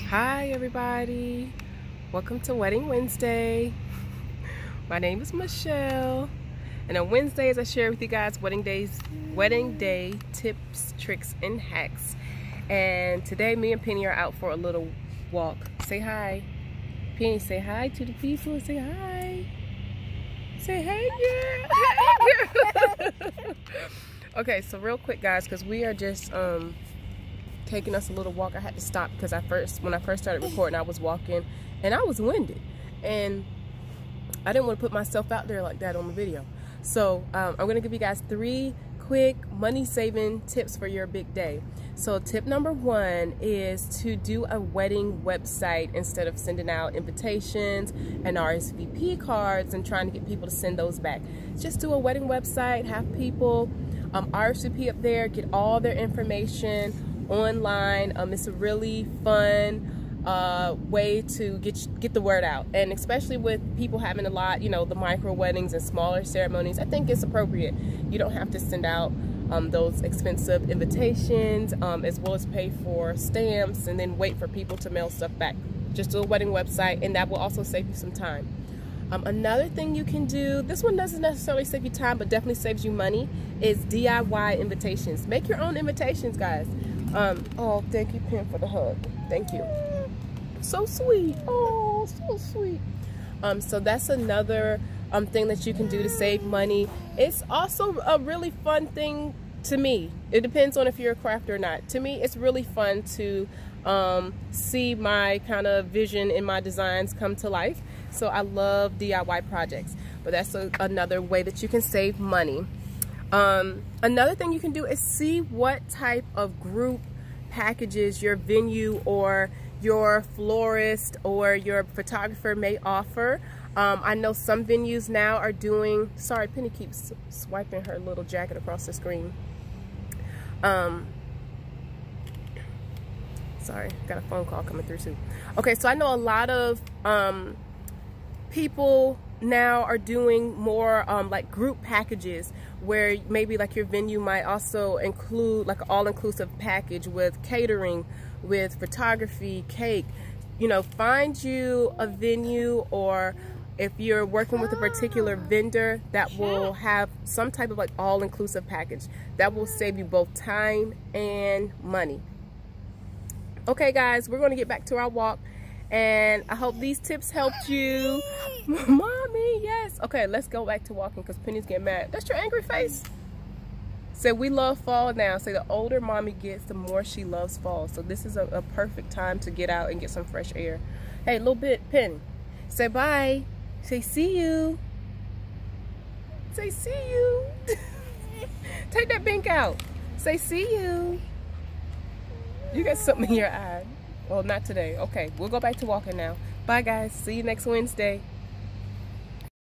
Hi everybody, welcome to Wedding Wednesday. My name is Michelle, and on Wednesdays I share with you guys wedding day tips, tricks, and hacks. And today me and Penny are out for a little walk. Say hi. Penny, say hi to the people. Say hi. Say hey girl. Okay, so real quick guys, because we are just taking us a little walk. I had to stop because when I first started recording, I was walking and I was winded, and I didn't want to put myself out there like that on the video. So I'm gonna give you guys 3 quick money-saving tips for your big day. So tip number 1 is to do a wedding website instead of sending out invitations and RSVP cards and trying to get people to send those back. Just do a wedding website, have people RSVP up there, get all their information online. It's a really fun way to get the word out, and especially with people having a lot, you know, the micro weddings and smaller ceremonies, I think it's appropriate. You don't have to send out those expensive invitations, as well as pay for stamps and then wait for people to mail stuff back. Just do a wedding website, and that will also save you some time. Another thing you can do, this one doesn't necessarily save you time but definitely saves you money, is DIY invitations. Make your own invitations, guys. Oh, thank you, Pen, for the hug. Thank you. So sweet. Oh, so sweet. So that's another thing that you can do to save money. It's also a really fun thing to me. It depends on if you're a crafter or not. To me, it's really fun to see my kind of vision in my designs come to life. So I love DIY projects, but that's another way that you can save money. Another thing you can do is see what type of group packages your venue or your florist or your photographer may offer. I know some venues now are doing, sorry, Penny keeps swiping her little jacket across the screen. Sorry, got a phone call coming through too. Okay, so I know a lot of people now are doing more like group packages, where maybe like your venue might also include like an all-inclusive package with catering, with photography, cake. You know, find you a venue, or if you're working with a particular vendor that will have some type of like all-inclusive package that will save you both time and money. Okay guys, we're going to get back to our walk, and I hope these tips helped you. Mommy, yes. Okay, let's go back to walking because Penny's getting mad. That's your angry face. Say, we love fall now. Say, the older mommy gets, the more she loves fall. So this is a perfect time to get out and get some fresh air. Hey, little bit, Penny. Say bye. Say see you. Say see you. Take that bink out. Say see you. You got something in your eye. Well, not today. Okay, we'll go back to walking now. Bye, guys. See you next Wednesday.